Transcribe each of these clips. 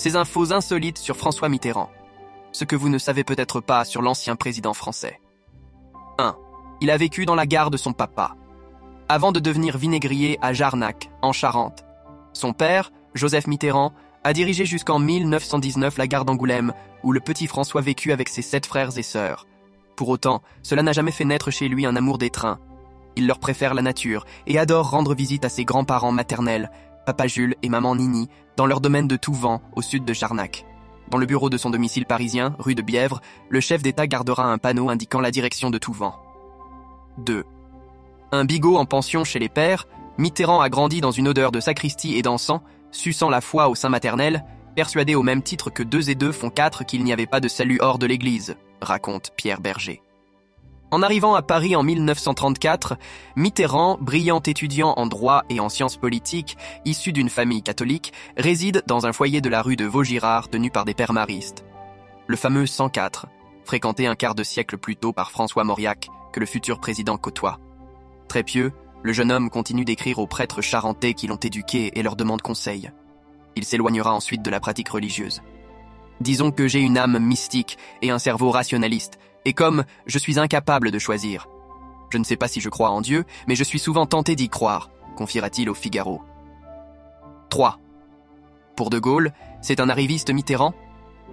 ces infos insolites sur François Mitterrand. Ce que vous ne savez peut-être pas sur l'ancien président français. 1. Il a vécu dans la gare de son papa, avant de devenir vinaigrier à Jarnac, en Charente. Son père, Joseph Mitterrand, a dirigé jusqu'en 1919 la gare d'Angoulême, où le petit François vécut avec ses 7 frères et sœurs. Pour autant, cela n'a jamais fait naître chez lui un amour des trains. Il leur préfère la nature et adore rendre visite à ses grands-parents maternels, papa Jules et maman Nini, dans leur domaine de Touvent, au sud de Jarnac. Dans le bureau de son domicile parisien, rue de Bièvre, le chef d'État gardera un panneau indiquant la direction de Touvent. 2. Un bigot en pension chez les pères, Mitterrand a grandi dans une odeur de sacristie et d'encens, suçant la foi au sein maternel, persuadé au même titre que 2 et 2 font 4 qu'il n'y avait pas de salut hors de l'église, raconte Pierre Berger. En arrivant à Paris en 1934, Mitterrand, brillant étudiant en droit et en sciences politiques, issu d'une famille catholique, réside dans un foyer de la rue de Vaugirard tenu par des pères maristes. Le fameux 104, fréquenté un quart de siècle plus tôt par François Mauriac, que le futur président côtoie. Très pieux, le jeune homme continue d'écrire aux prêtres charentais qui l'ont éduqué et leur demande conseil. Il s'éloignera ensuite de la pratique religieuse. Disons que j'ai une âme mystique et un cerveau rationaliste, et comme je suis incapable de choisir. Je ne sais pas si je crois en Dieu, mais je suis souvent tenté d'y croire, confiera-t-il au Figaro. 3. Pour De Gaulle, c'est un arriviste Mitterrand,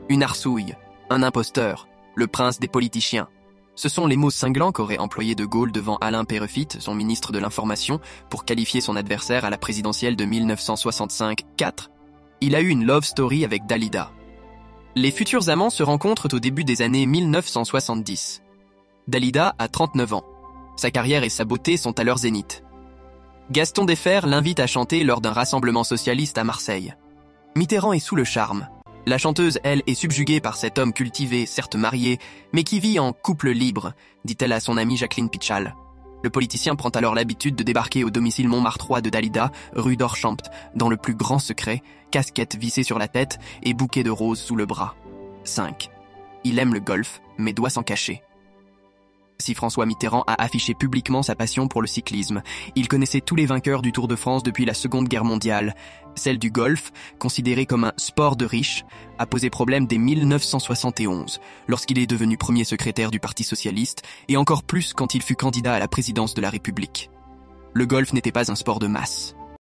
une arsouille, un imposteur, le prince des politiciens. Ce sont les mots cinglants qu'aurait employé De Gaulle devant Alain Peyrefitte, son ministre de l'Information, pour qualifier son adversaire à la présidentielle de 1965-4. Il a eu une love story avec Dalida. Les futurs amants se rencontrent au début des années 1970. Dalida a 39 ans. Sa carrière et sa beauté sont à leur zénith. Gaston Defferre l'invite à chanter lors d'un rassemblement socialiste à Marseille. Mitterrand est sous le charme. La chanteuse, elle, est subjuguée par cet homme cultivé, certes marié, mais qui vit en couple libre, dit-elle à son amie Jacqueline Pichal. Le politicien prend alors l'habitude de débarquer au domicile montmartrois de Dalida, rue d'Orchampt, dans le plus grand secret, casquette vissée sur la tête et bouquet de roses sous le bras. 5. Il aime le golf, mais doit s'en cacher. Si François Mitterrand a affiché publiquement sa passion pour le cyclisme, il connaissait tous les vainqueurs du Tour de France depuis la Seconde Guerre mondiale. Celle du golf, considérée comme un sport de riches, a posé problème dès 1971, lorsqu'il est devenu premier secrétaire du Parti socialiste, et encore plus quand il fut candidat à la présidence de la République. Le golf n'était pas un sport de masse.